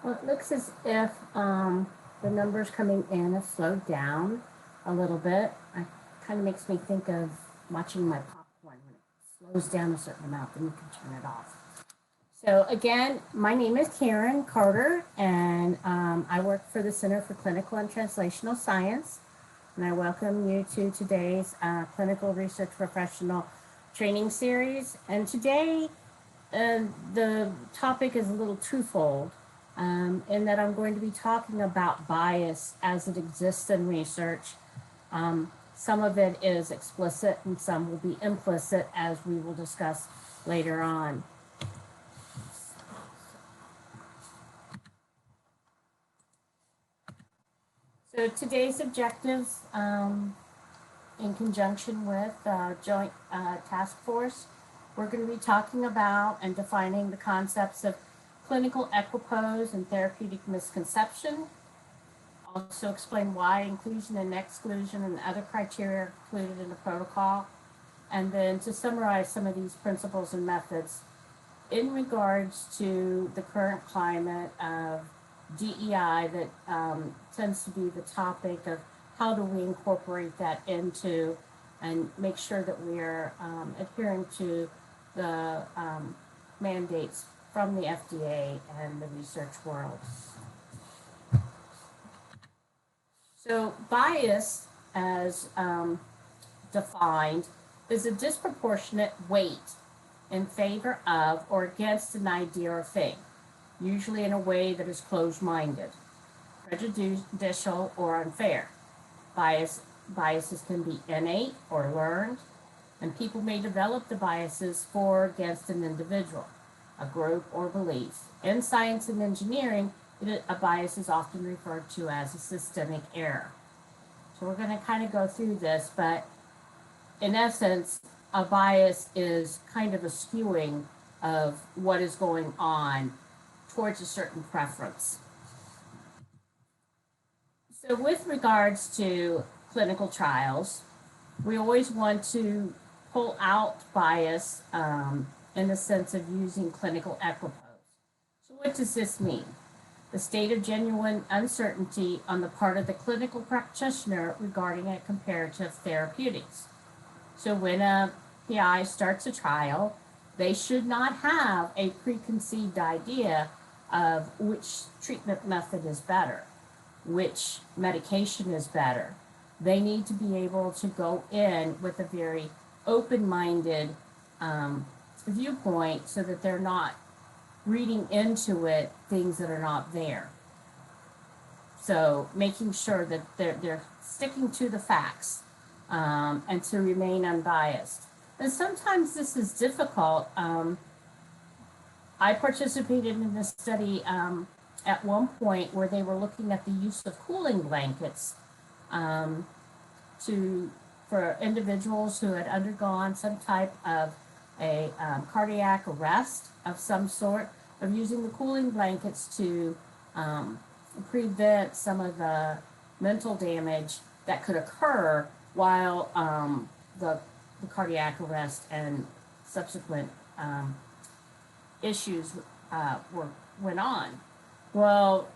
Well, it looks as if the numbers coming in have slowed down a little bit. It kind of makes me think of watching my popcorn. When it slows down a certain amount, then you can turn it off. So again, my name is Karen Carter, and I work for the Center for Clinical and Translational Science. And I welcome you to today's Clinical Research Professional Training Series. And today, the topic is a little twofold, in that I'm going to be talking about bias as it exists in research. Some of it is explicit and some will be implicit, as we will discuss later on. So today's objectives, in conjunction with joint task force, we're going to be talking about and defining the concepts of clinical equipoise and therapeutic misconception. Also explain why inclusion and exclusion and other criteria are included in the protocol. And then to summarize some of these principles and methods in regards to the current climate of DEI that tends to be the topic of how do we incorporate that into and make sure that we are adhering to the mandates from the FDA and the research world. So bias, as defined, is a disproportionate weight in favor of or against an idea or thing, usually in a way that is closed-minded, prejudicial, or unfair. Biases can be innate or learned, and people may develop the biases for or against an individual, a group, or belief. In science and engineering, a bias is often referred to as a systemic error. So we're going to kind of go through this, but in essence, a bias is kind of a skewing of what is going on towards a certain preference. So with regards to clinical trials, we always want to pull out bias in the sense of using clinical equipoise. So what does this mean? The state of genuine uncertainty on the part of the clinical practitioner regarding a comparative therapeutics. So when a PI starts a trial, they should not have a preconceived idea of which treatment method is better, which medication is better. They need to be able to go in with a very open-minded viewpoint so that they're not reading into it things that are not there. So making sure that they're sticking to the facts and to remain unbiased. And sometimes this is difficult. I participated in a study at one point where they were looking at the use of cooling blankets for individuals who had undergone some type of a cardiac arrest of some sort, of using the cooling blankets to prevent some of the mental damage that could occur while the cardiac arrest and subsequent issues went on. Well,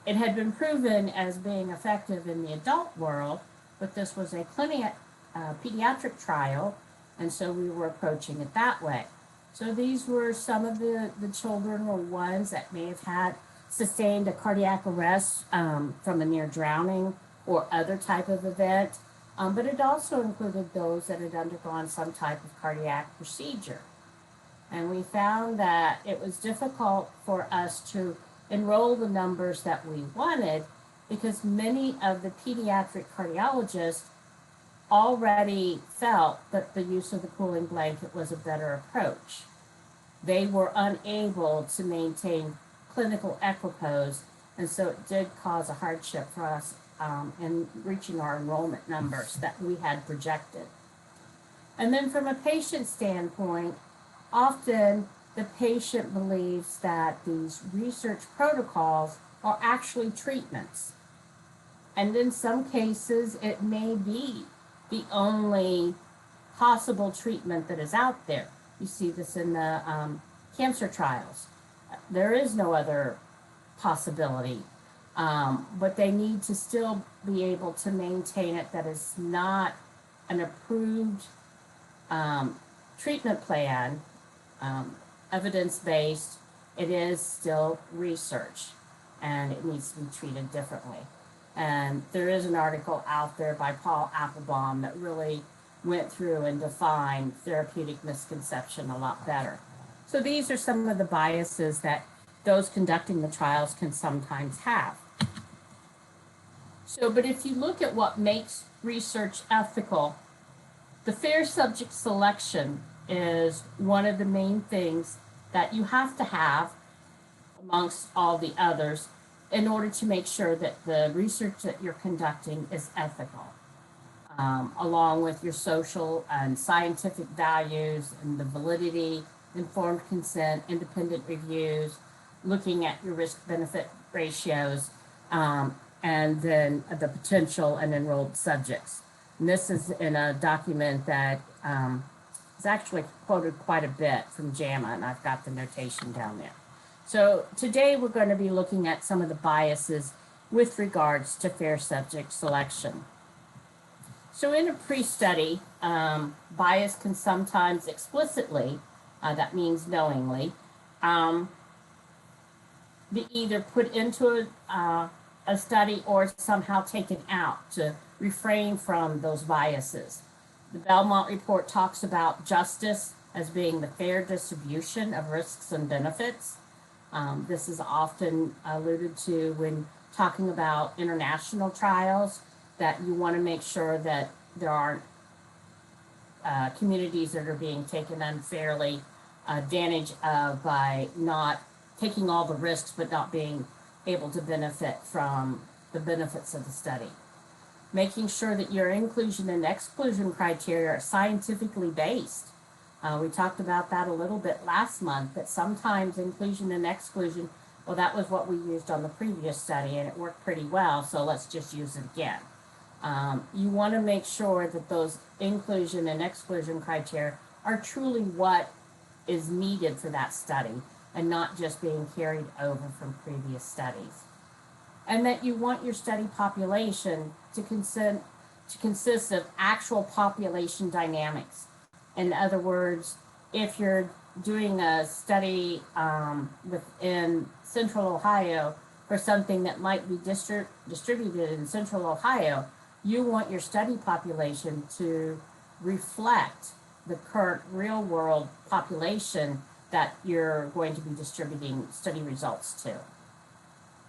it had been proven as being effective in the adult world, but this was a pediatric trial, and so we were approaching it that way. So these were some of the children or ones that may have had sustained a cardiac arrest from a near drowning or other type of event, but it also included those that had undergone some type of cardiac procedure. And we found that it was difficult for us to enroll the numbers that we wanted because many of the pediatric cardiologists already felt that the use of the cooling blanket was a better approach. They were unable to maintain clinical equipoise, and so it did cause a hardship for us in reaching our enrollment numbers that we had projected. And then from a patient standpoint, often the patient believes that these research protocols are actually treatments. And in some cases, it may be the only possible treatment that is out there. You see this in the cancer trials. There is no other possibility. But they need to still be able to maintain it that it's not an approved treatment plan, evidence-based. It is still research, and it needs to be treated differently. And there is an article out there by Paul Applebaum that really went through and defined therapeutic misconception a lot better. So these are some of the biases that those conducting the trials can sometimes have. So, but if you look at what makes research ethical, the fair subject selection is one of the main things that you have to have amongst all the others in order to make sure that the research that you're conducting is ethical, along with your social and scientific values and the validity, informed consent, independent reviews, looking at your risk-benefit ratios, and then the potential and enrolled subjects. And this is in a document that is actually quoted quite a bit from JAMA, and I've got the notation down there. So today we're going to be looking at some of the biases with regards to fair subject selection. So in a pre-study, bias can sometimes explicitly, that means knowingly, be either put into a study or somehow taken out to refrain from those biases. The Belmont report talks about justice as being the fair distribution of risks and benefits. This is often alluded to when talking about international trials, that you want to make sure that there aren't communities that are being taken unfairly advantage of by not taking all the risks but not being able to benefit from the benefits of the study. Making sure that your inclusion and exclusion criteria are scientifically based. We talked about that a little bit last month, that sometimes inclusion and exclusion, well, that was what we used on the previous study and it worked pretty well, so let's just use it again. You want to make sure that those inclusion and exclusion criteria are truly what is needed for that study and not just being carried over from previous studies. And that you want your study population to consist of actual population dynamics. In other words, if you're doing a study within Central Ohio for something that might be distributed in Central Ohio, you want your study population to reflect the current real world population that you're going to be distributing study results to.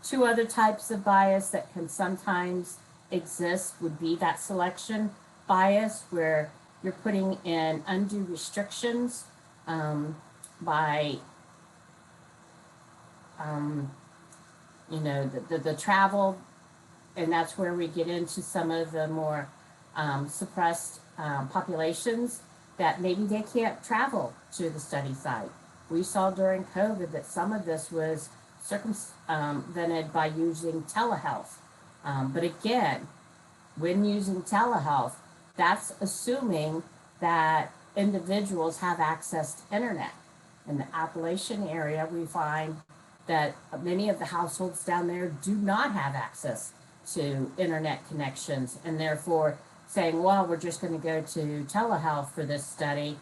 Two other types of bias that can sometimes exist would be that selection bias, where you're putting in undue restrictions by the travel, and that's where we get into some of the more suppressed populations that maybe they can't travel to the study site. We saw during COVID that some of this was circumvented by using telehealth. But again, when using telehealth, that's assuming that individuals have access to internet. In the Appalachian area, we find that many of the households down there do not have access to internet connections, and therefore saying, well, we're just going to go to telehealth for this study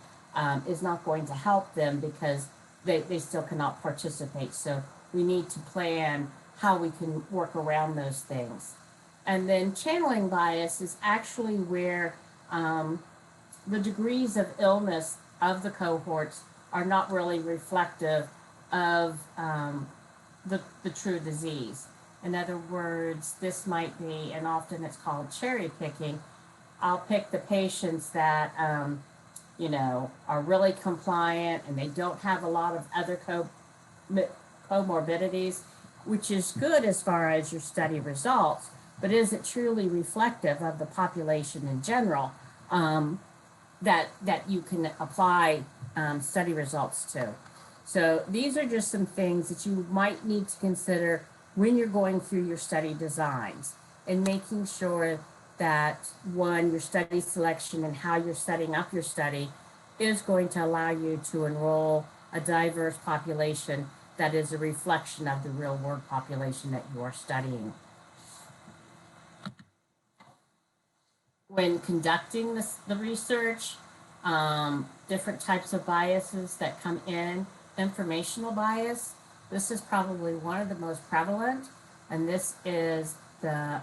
is not going to help them because they still cannot participate. So we need to plan how we can work around those things. And then channeling bias is actually where the degrees of illness of the cohorts are not really reflective of the true disease. In other words, this might be, and often it's called cherry picking. I'll pick the patients that, are really compliant and they don't have a lot of other comorbidities, which is good as far as your study results, but is it truly reflective of the population in general that you can apply study results to? So these are just some things that you might need to consider when you're going through your study designs and making sure that, one, your study selection and how you're setting up your study is going to allow you to enroll a diverse population that is a reflection of the real world population that you are studying. When conducting the research, different types of biases that come in. Informational bias, this is probably one of the most prevalent, and this is the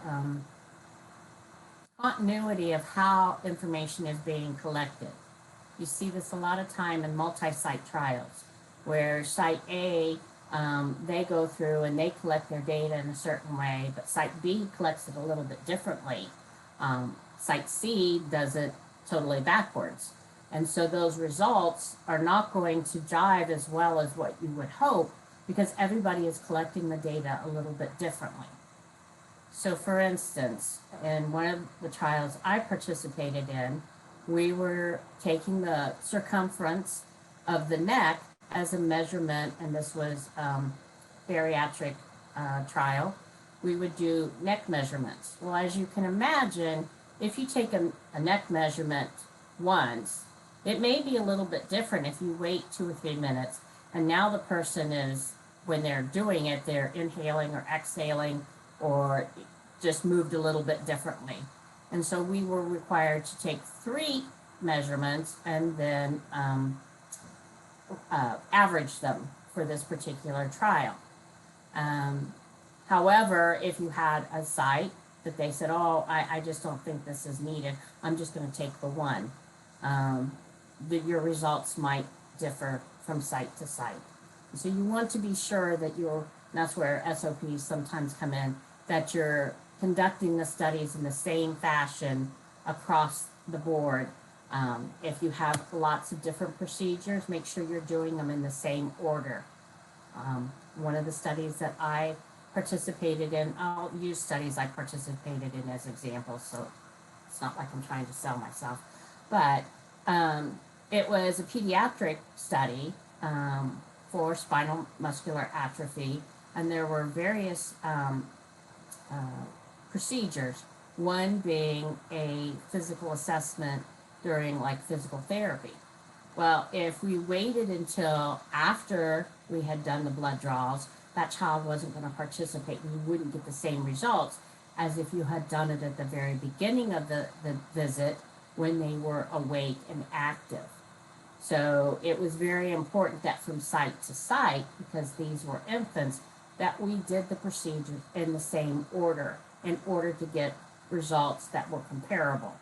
continuity of how information is being collected. You see this a lot of time in multi-site trials, where site A, they go through and they collect their data in a certain way, but site B collects it a little bit differently. Site C does it totally backwards. And so those results are not going to jive as well as what you would hope, because everybody is collecting the data a little bit differently. So for instance, in one of the trials I participated in, we were taking the circumference of the neck as a measurement, and this was bariatric trial. We would do neck measurements. Well, as you can imagine, if you take a neck measurement once, it may be a little bit different if you wait 2 or 3 minutes, and now the person is, when they're doing it, they're inhaling or exhaling or just moved a little bit differently. And so we were required to take 3 measurements and then average them for this particular trial. However, if you had a site that they said, oh, I just don't think this is needed, I'm just going to take the one, your results might differ from site to site. So you want to be sure that that's where SOPs sometimes come in, that you're conducting the studies in the same fashion across the board. If you have lots of different procedures, make sure you're doing them in the same order. One of the studies that I participated in, I'll use studies I participated in as examples, so it's not like I'm trying to sell myself, but it was a pediatric study for spinal muscular atrophy, and there were various procedures, one being a physical assessment during like physical therapy. Well, if we waited until after we had done the blood draws, that child wasn't going to participate, and you wouldn't get the same results as if you had done it at the very beginning of the visit when they were awake and active. So it was very important that from site to site, because these were infants, that we did the procedure in the same order in order to get results that were comparable.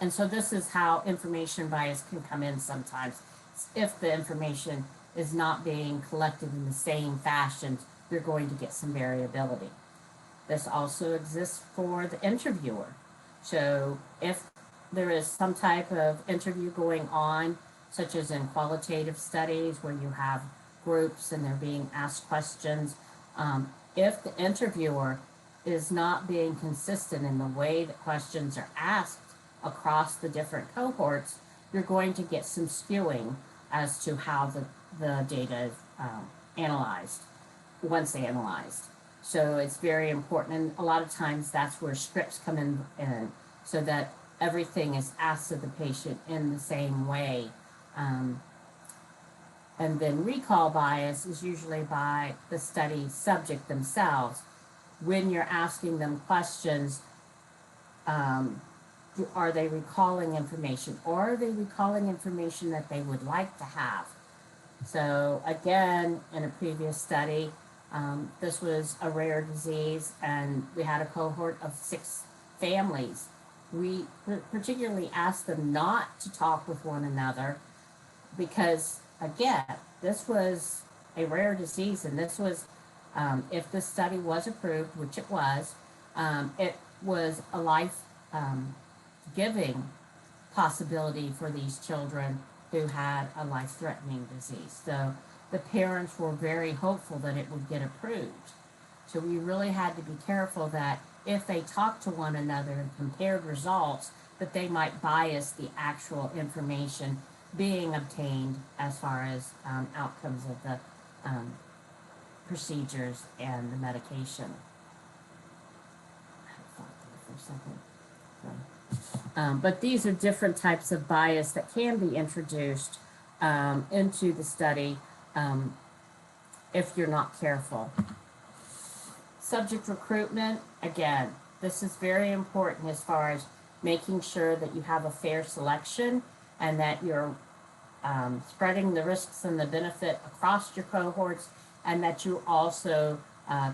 And so this is how information bias can come in sometimes. If the information is not being collected in the same fashion, you're going to get some variability. This also exists for the interviewer. So if there is some type of interview going on, such as in qualitative studies where you have groups and they're being asked questions, if the interviewer is not being consistent in the way that questions are asked across the different cohorts, you're going to get some skewing as to how the data is analyzed, once analyzed. So it's very important, and a lot of times that's where scripts come in so that everything is asked of the patient in the same way. And then recall bias is usually by the study subject themselves. When you're asking them questions, are they recalling information, or are they recalling information that they would like to have? So again, in a previous study, this was a rare disease, and we had a cohort of 6 families. We particularly asked them not to talk with one another because, again, this was a rare disease, and this was, if the study was approved, which it was a life-giving possibility for these children who had a life-threatening disease. So the parents were very hopeful that it would get approved. So we really had to be careful that if they talked to one another and compared results, that they might bias the actual information being obtained as far as outcomes of the procedures and the medication. But these are different types of bias that can be introduced into the study. if you're not careful. Subject recruitment, again, this is very important as far as making sure that you have a fair selection and that you're spreading the risks and the benefit across your cohorts, and that you're also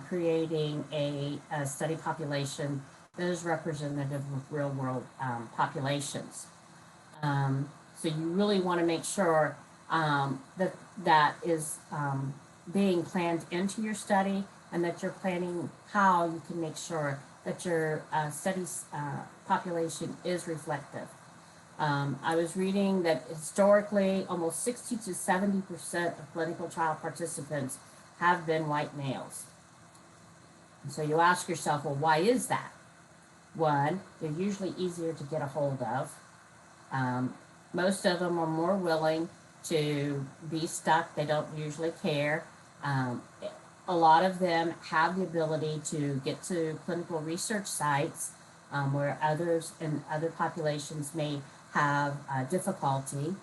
creating a study population that is representative of real world populations. So you really want to make sure that that is being planned into your study, and that you're planning how you can make sure that your study population is reflective. I was reading that historically almost 60 to 70% of clinical trial participants have been white males. And so you ask yourself, well, why is that? One, they're usually easier to get a hold of. Most of them are more willing to be stuck. They don't usually care. A lot of them have the ability to get to clinical research sites where others in other populations may have difficulty.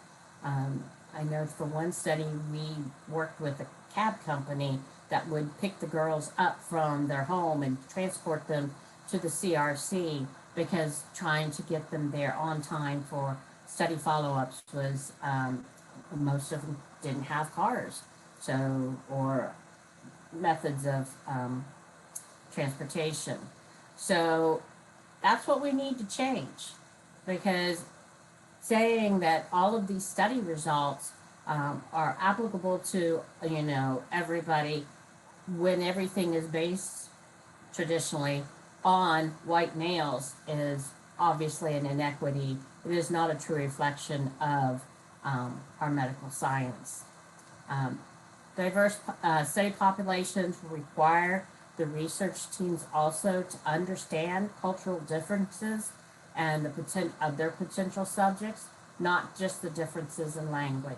I know for one study we worked with a cab company that would pick the girls up from their home and transport them to the CRC, because trying to get them there on time for study follow-ups was, most of them didn't have cars, so, or methods of transportation. So that's what we need to change, because saying that all of these study results are applicable to, everybody, when everything is based traditionally on white males, is obviously an inequity. It is not a true reflection of our medical science. Diverse study populations require the research teams also to understand cultural differences and of their potential subjects, not just the differences in language.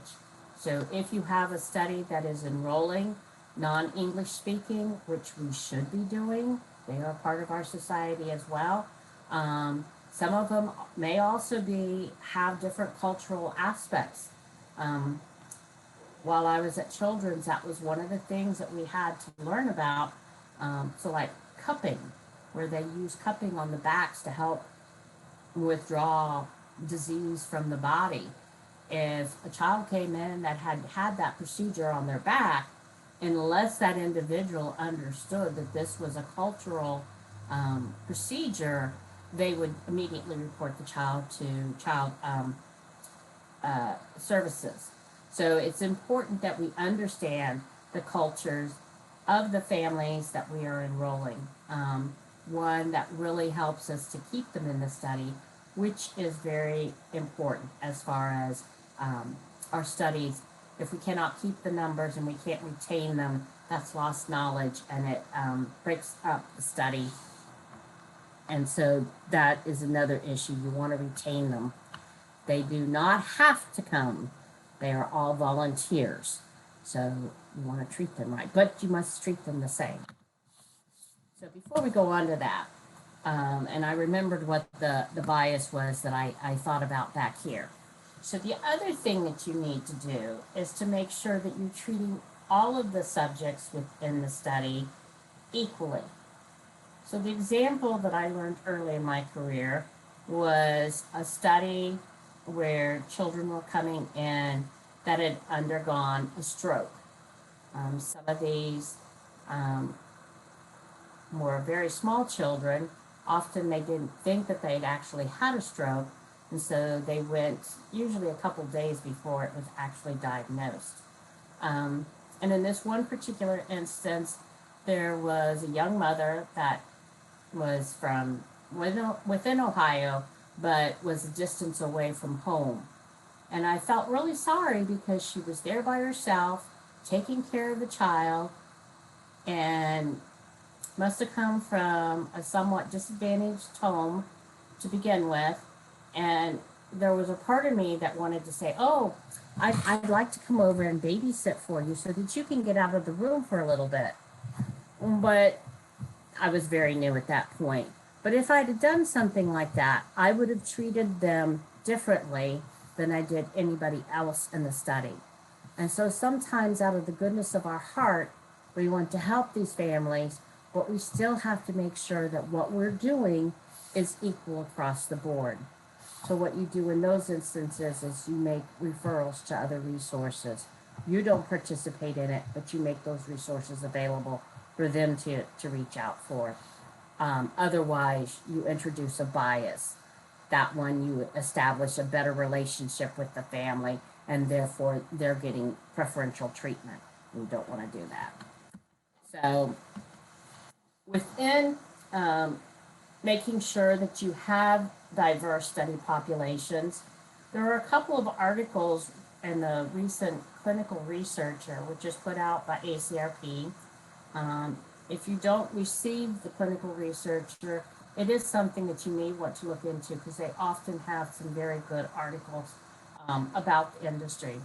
So if you have a study that is enrolling non-English speaking, which we should be doing, they are part of our society as well. Some of them may also have different cultural aspects. While I was at Children's, that was one of the things that we had to learn about. So like cupping, where they use cupping on the backs to help withdraw disease from the body. If a child came in that had that procedure on their back, unless that individual understood that this was a cultural procedure, they would immediately report the child to child services. So it's important that we understand the cultures of the families that we are enrolling. One that really helps us to keep them in the study, which is very important as far as our studies. If we cannot keep the numbers and we can't retain them, that's lost knowledge, and it breaks up the study. And so that is another issue. You want to retain them. They do not have to come. They are all volunteers. So you want to treat them right, but you must treat them the same. So before we go on to that, and I remembered what the bias was that I thought about back here. So the other thing that you need to do is to make sure that you're treating all of the subjects within the study equally. So the example that I learned early in my career was a study where children were coming in that had undergone a stroke. Some of these were very small children. Often they didn't think that they'd actually had a stroke, and so they went usually a couple days before it was actually diagnosed. And in this one particular instance, there was a young mother that was from within Ohio, but was a distance away from home. And I felt really sorry because she was there by herself, taking care of the child, and must have come from a somewhat disadvantaged home to begin with. And there was a part of me that wanted to say, oh, I'd like to come over and babysit for you so that you can get out of the room for a little bit. But I was very new at that point. But if I'd have done something like that, I would have treated them differently than I did anybody else in the study. And so sometimes out of the goodness of our heart, we want to help these families, but we still have to make sure that what we're doing is equal across the board. So what you do in those instances is you make referrals to other resources. You don't participate in it, but you make those resources available for them to reach out for. Otherwise, you introduce a bias. That one, you establish a better relationship with the family, and therefore they're getting preferential treatment. You don't want to do that. So within making sure that you have diverse study populations, there are a couple of articles in the recent Clinical Researcher, which is put out by ACRP. If you don't receive the Clinical Researcher, it is something that you may want to look into because they often have some very good articles about the industry.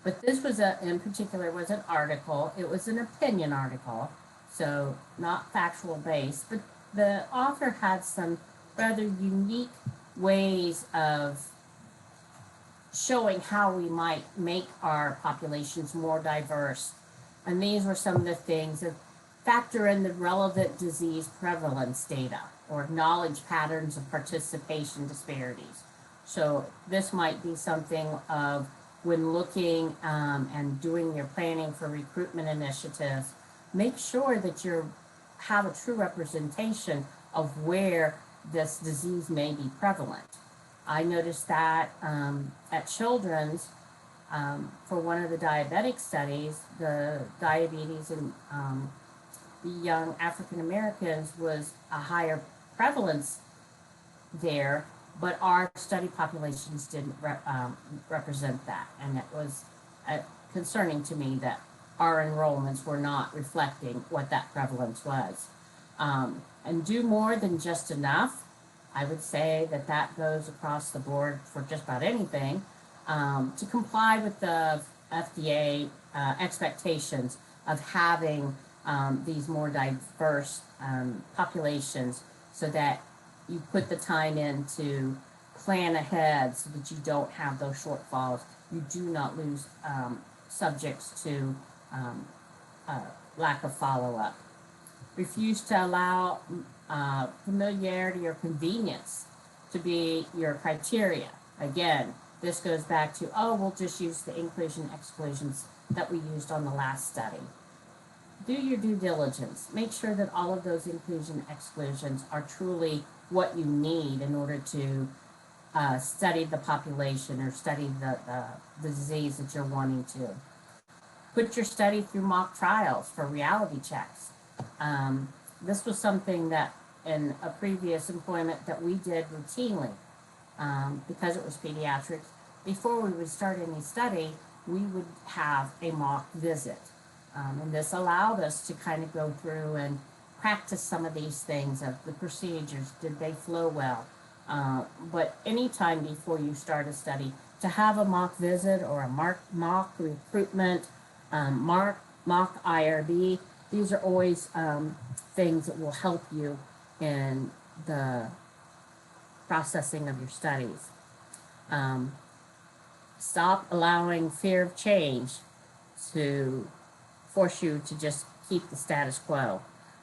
But this was in particular was an article. It was an opinion article, so not factual based, but the author had some rather unique ways of showing how we might make our populations more diverse. And these were some of the things that factor in the relevant disease prevalence data or acknowledge patterns of participation disparities. So this might be something of when looking and doing your planning for recruitment initiatives, make sure that you have a true representation of where this disease may be prevalent. I noticed that at Children's, for one of the diabetic studies, the diabetes in the young African Americans was a higher prevalence there, but our study populations didn't represent that. And it was concerning to me that our enrollments were not reflecting what that prevalence was. And do more than just enough. I would say that that goes across the board for just about anything. To comply with the FDA expectations of having these more diverse populations so that you put the time in to plan ahead so that you don't have those shortfalls. You do not lose subjects to lack of follow-up. Refuse to allow familiarity or convenience to be your criteria. Again, this goes back to, we'll just use the inclusion exclusions that we used on the last study. Do your due diligence. Make sure that all of those inclusion exclusions are truly what you need in order to study the population or study the disease that you're wanting to. Put your study through mock trials for reality checks. This was something that in a previous employment that we did routinely because it was pediatrics. Before we would start any study, we would have a mock visit. And this allowed us to kind of go through and practice some of these things of the procedures. Did they flow well? But anytime before you start a study, to have a mock visit or a mock recruitment, mock IRB, these are always things that will help you in the processing of your studies. Stop allowing fear of change to force you to just keep the status quo.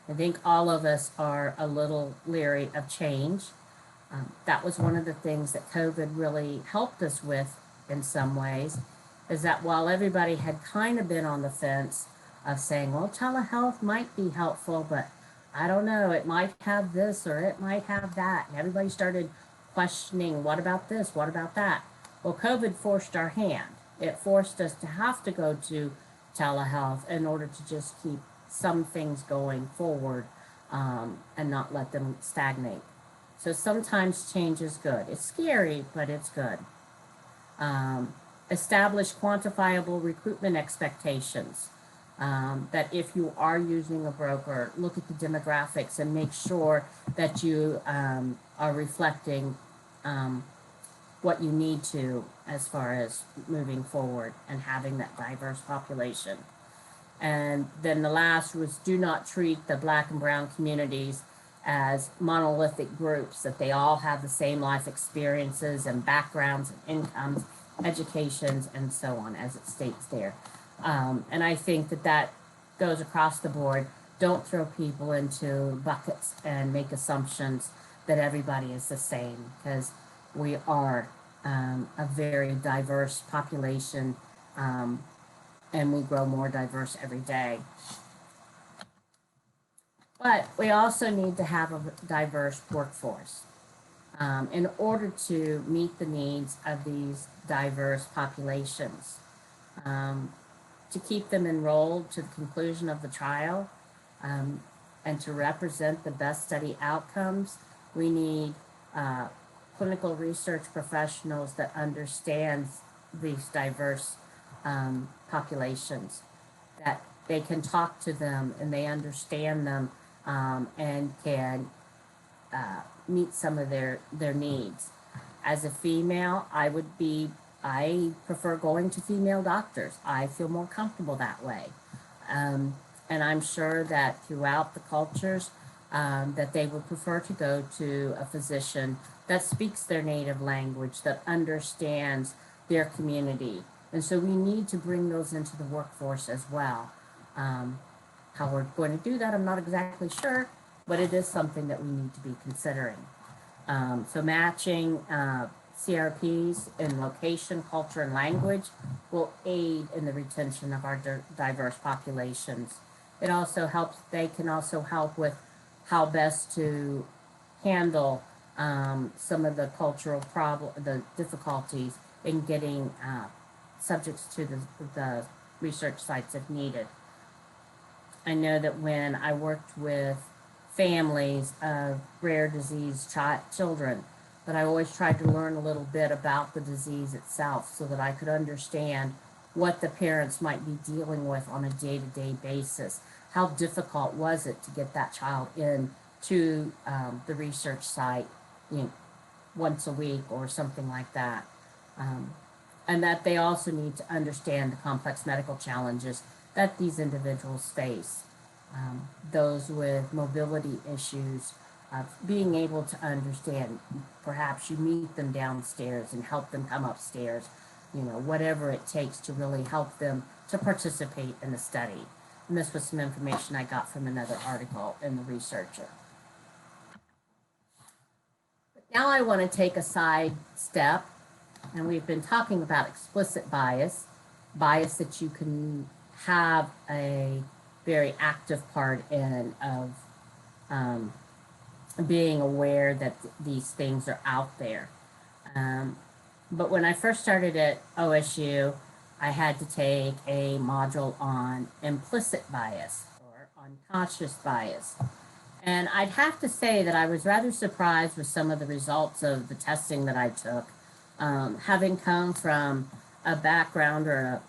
I think all of us are a little leery of change. That was one of the things that COVID really helped us with in some ways, is that while everybody had kind of been on the fence of saying, well, telehealth might be helpful, but I don't know, it might have this or it might have that. And everybody started questioning, what about this? What about that? Well, COVID forced our hand. It forced us to have to go to telehealth in order to just keep some things going forward and not let them stagnate. So sometimes change is good. It's scary, but it's good. Establish quantifiable recruitment expectations. That if you are using a broker, look at the demographics and make sure that you are reflecting what you need to as far as moving forward and having that diverse population. And then the last was do not treat the Black and brown communities as monolithic groups, that they all have the same life experiences and backgrounds and incomes, educations, and so on, as it states there. And I think that that goes across the board. Don't throw people into buckets and make assumptions that everybody is the same, because we are a very diverse population, um, and we grow more diverse every day. But we also need to have a diverse workforce in order to meet the needs of these diverse populations. Um, to keep them enrolled to the conclusion of the trial, um, and to represent the best study outcomes, we need uh, clinical research professionals that understand these diverse populations, that they can talk to them and they understand them, and can meet some of their needs. As a female, I prefer going to female doctors. I feel more comfortable that way. Um, and I'm sure that throughout the cultures, that they would prefer to go to a physician that speaks their native language, that understands their community. And so we need to bring those into the workforce as well. Um, how we're going to do that, I'm not exactly sure, but it is something that we need to be considering. So matching CRPs in location, culture, and language will aid in the retention of our diverse populations. It also helps, they can also help with how best to handle some of the cultural the difficulties in getting subjects to the research sites if needed. I know that when I worked with families of rare disease children, that I always tried to learn a little bit about the disease itself so that I could understand what the parents might be dealing with on a day-to-day basis. How difficult was it to get that child in to the research site, you know, once a week or something like that. Um, and that they also need to understand the complex medical challenges that these individuals face. Those with mobility issues, being able to understand, perhaps you meet them downstairs and help them come upstairs, you know, whatever it takes to really help them to participate in the study. And this was some information I got from another article in the Researcher. But now I want to take a side step, and we've been talking about explicit bias, bias that you can have a very active part in of being aware that these things are out there. But when I first started at OSU, I had to take a module on implicit bias or unconscious bias. And I'd have to say that I was rather surprised with some of the results of the testing that I took. Having come from a background that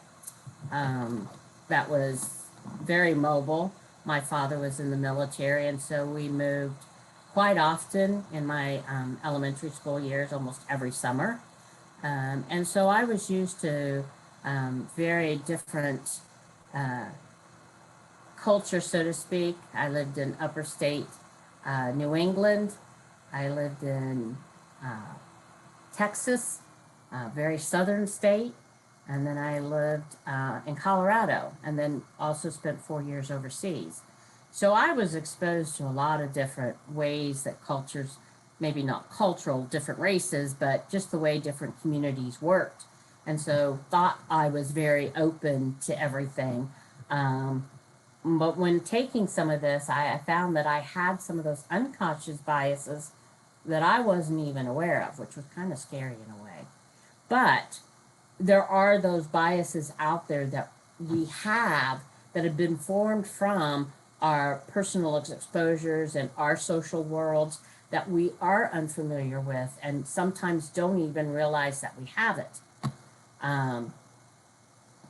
was very mobile. My father was in the military, and so we moved quite often in my elementary school years, almost every summer. And so I was used to very different culture, so to speak. I lived in upper state New England. I lived in Texas, very southern state. And then I lived in Colorado, and then also spent 4 years overseas. So I was exposed to a lot of different ways that cultures, maybe not cultural, different races, but just the way different communities worked. And so thought I was very open to everything. But when taking some of this, I found that I had some of those unconscious biases that I wasn't even aware of, which was kind of scary in a way. But there are those biases out there that we have that have been formed from our personal exposures and our social worlds that we are unfamiliar with and sometimes don't even realize that we have it.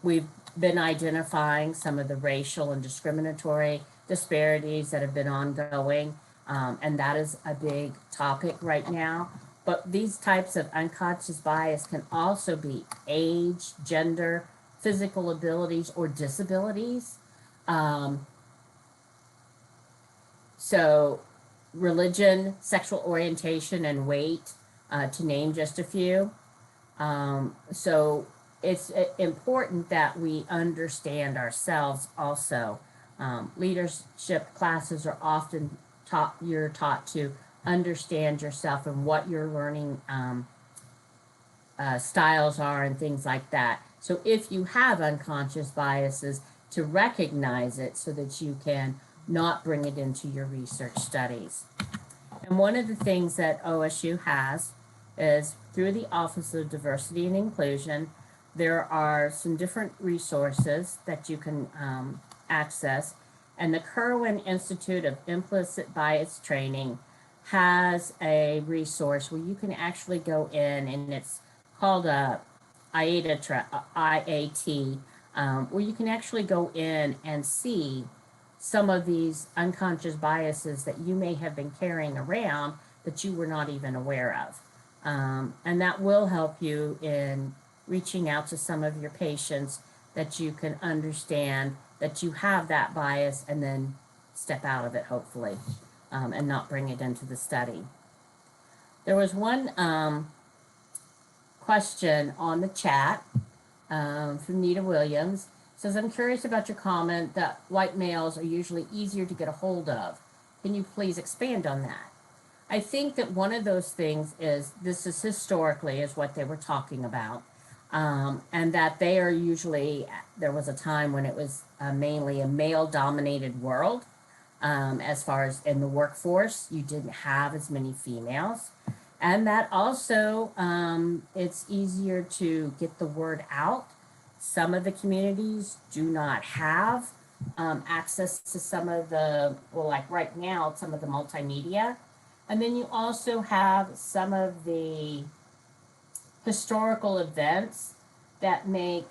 We've been identifying some of the racial and discriminatory disparities that have been ongoing, and that is a big topic right now. But these types of unconscious bias can also be age, gender, physical abilities, or disabilities. So religion, sexual orientation, and weight, to name just a few. So it's important that we understand ourselves also. Leadership classes are often you're taught to understand yourself and what your learning styles are and things like that. So if you have unconscious biases, to recognize it so that you can not bring it into your research studies. And one of the things that OSU has is through the Office of Diversity and Inclusion, there are some different resources that you can access. And the Kerwin Institute of Implicit Bias Training has a resource where you can actually go in, and it's called a IAT, where you can actually go in and see some of these unconscious biases that you may have been carrying around that you were not even aware of. And that will help you in reaching out to some of your patients, that you can understand that you have that bias and then step out of it, hopefully, and not bring it into the study. There was one question on the chat from Nita Williams. It says, I'm curious about your comment that white males are usually easier to get a hold of. Can you please expand on that? I think that one of those things is, this is historically is what they were talking about. And that they are usually, there was a time when it was mainly a male-dominated world. As far as in the workforce, you didn't have as many females. And that also, it's easier to get the word out. Some of the communities do not have access to some of the, well, like right now, some of the multimedia. And then you also have some of the historical events that make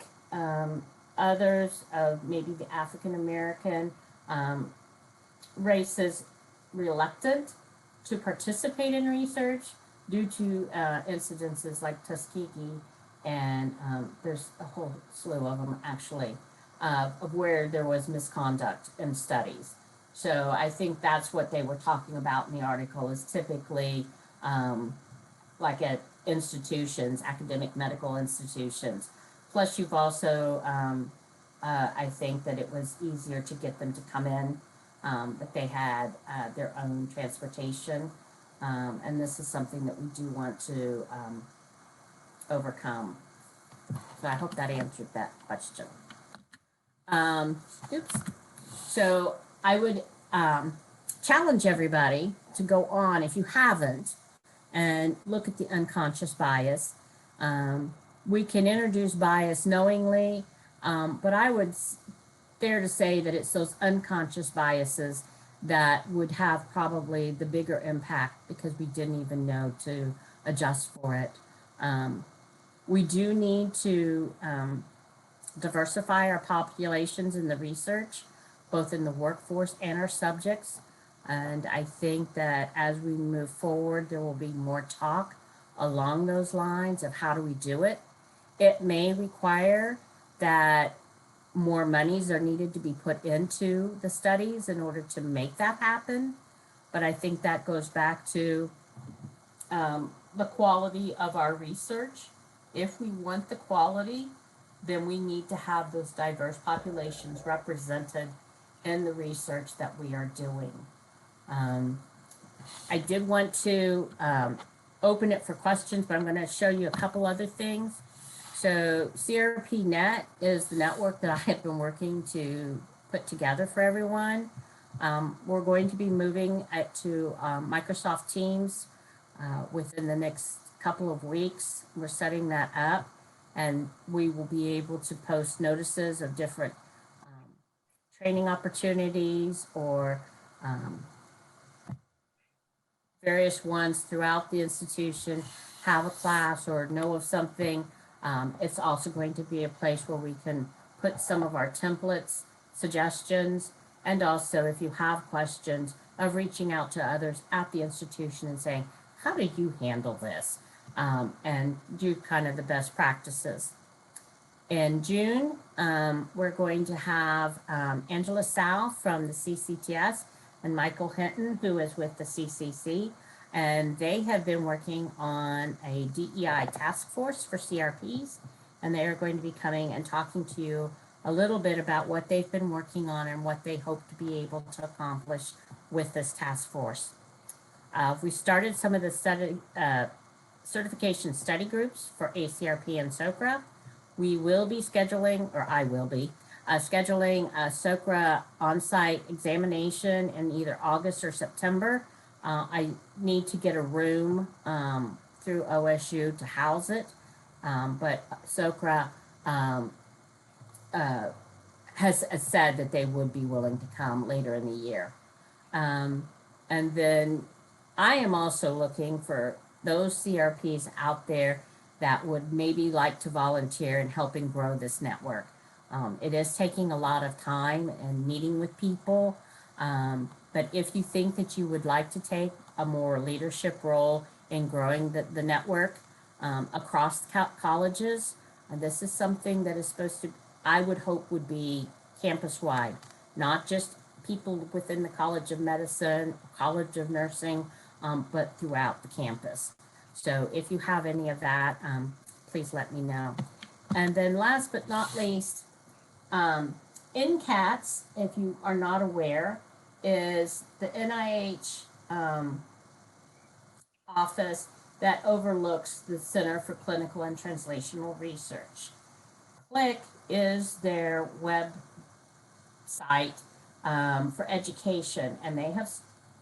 others of maybe the African American races reluctant to participate in research due to incidences like Tuskegee, and there's a whole slew of them actually, of where there was misconduct in studies. So I think that's what they were talking about in the article, is typically like at institutions, academic medical institutions. Plus you've also, I think that it was easier to get them to come in, that they had their own transportation. And this is something that we do want to overcome. So I hope that answered that question. Oops. So I would challenge everybody to go on, if you haven't, and look at the unconscious bias. We can introduce bias knowingly, but I would dare to say that it's those unconscious biases that would have probably the bigger impact, because we didn't even know to adjust for it. We do need to diversify our populations in the research, both in the workforce and our subjects. And I think that as we move forward, there will be more talk along those lines of how do we do it. It may require that more monies are needed to be put into the studies in order to make that happen. But I think that goes back to the quality of our research. If we want the quality, then we need to have those diverse populations represented in the research that we are doing. I did want to open it for questions, but I'm going to show you a couple other things. So CRPNet is the network that I have been working to put together for everyone. We're going to be moving to Microsoft Teams within the next couple of weeks. We're setting that up, and we will be able to post notices of different training opportunities or various ones throughout the institution, have a class or know of something. It's also going to be a place where we can put some of our templates, suggestions, and also if you have questions, of reaching out to others at the institution and saying, how do you handle this? And do kind of the best practices. In June, we're going to have Angela Sal from the CCTS and Michael Hinton, who is with the CCC. and they have been working on a DEI task force for CRPs, and they are going to be coming and talking to you a little bit about what they've been working on and what they hope to be able to accomplish with this task force. We started some of the certification study groups for ACRP and SOCRA. We will be scheduling, or I will be, scheduling a SOCRA on-site examination in either August or September. I need to get a room through OSU to house it, but SOCRA has said that they would be willing to come later in the year. And then I am also looking for those CRPs out there that would maybe like to volunteer in helping grow this network. It is taking a lot of time and meeting with people, but if you think that you would like to take a more leadership role in growing the network across colleges, this is something that is supposed to, I would hope, would be campus-wide, not just people within the College of Medicine, College of Nursing, but throughout the campus. So if you have any of that, please let me know. And then last but not least, NCATS, if you are not aware, is the NIH office that overlooks the Center for Clinical and Translational Research. CLIC is their website for education, and they have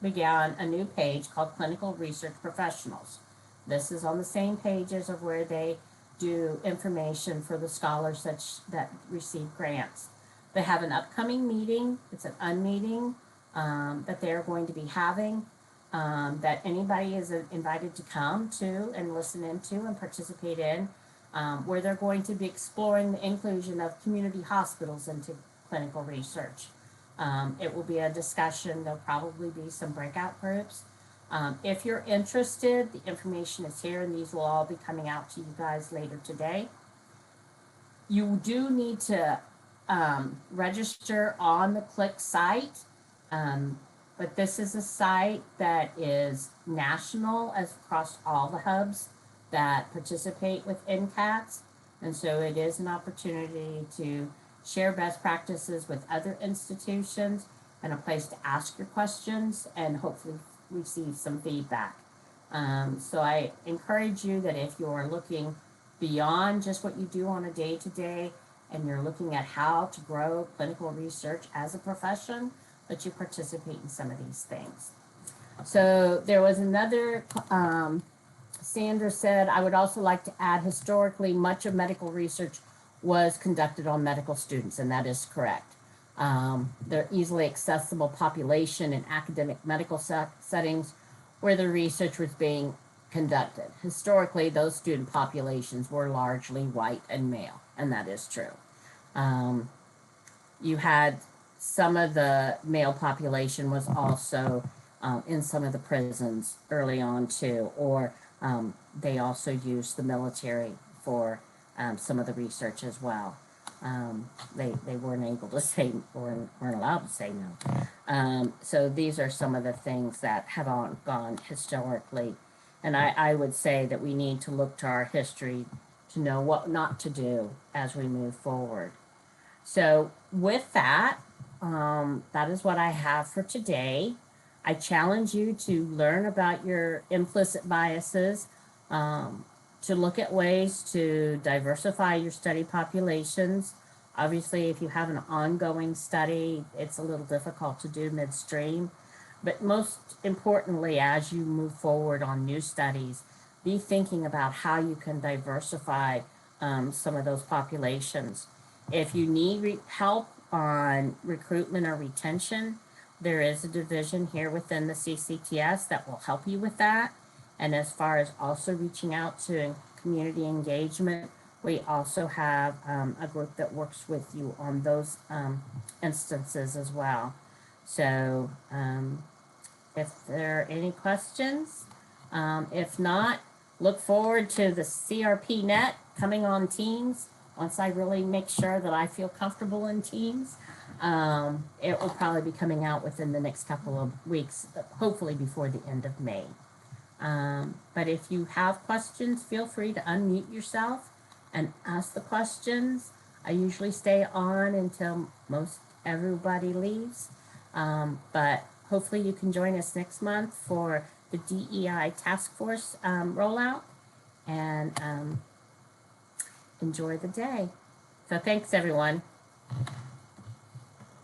began a new page called Clinical Research Professionals. This is on the same pages of where they do information for the scholars that receive grants. They have an upcoming meeting. It's an unmeeting that they're going to be having that anybody is invited to come to and listen into and participate in, where they're going to be exploring the inclusion of community hospitals into clinical research. It will be a discussion. There'll probably be some breakout groups. If you're interested, the information is here, and these will all be coming out to you guys later today. You do need to register on the CLIC site, but this is a site that is national as across all the hubs that participate with NCATS, and so it is an opportunity to share best practices with other institutions and a place to ask your questions and hopefully receive some feedback. So I encourage you that if you're looking beyond just what you do on a day-to-day and you're looking at how to grow clinical research as a profession, that you participate in some of these things. So there was another, Sandra said, I would also like to add, historically, much of medical research was conducted on medical students, and that is correct. They're easily accessible population in academic medical settings where the research was being conducted. Historically, those student populations were largely white and male, and that is true. You had some of the male population was also in some of the prisons early on too, or they also used the military for some of the research as well. They weren't able to say, or weren't allowed to say no. So these are some of the things that have gone historically. And I would say that we need to look to our history to know what not to do as we move forward. So with that, that is what I have for today. I challenge you to learn about your implicit biases, to look at ways to diversify your study populations. Obviously, if you have an ongoing study, it's a little difficult to do midstream. But most importantly, as you move forward on new studies, be thinking about how you can diversify some of those populations. If you need help on recruitment or retention, there is a division here within the CCTS that will help you with that. And as far as also reaching out to community engagement, we also have a group that works with you on those instances as well. So if there are any questions, if not, look forward to the CRP net coming on Teams. Once I really make sure that I feel comfortable in Teams, it will probably be coming out within the next couple of weeks, hopefully before the end of May. But if you have questions, feel free to unmute yourself and ask the questions. I usually stay on until most everybody leaves. But hopefully you can join us next month for the DEI task force rollout, and enjoy the day. So thanks everyone.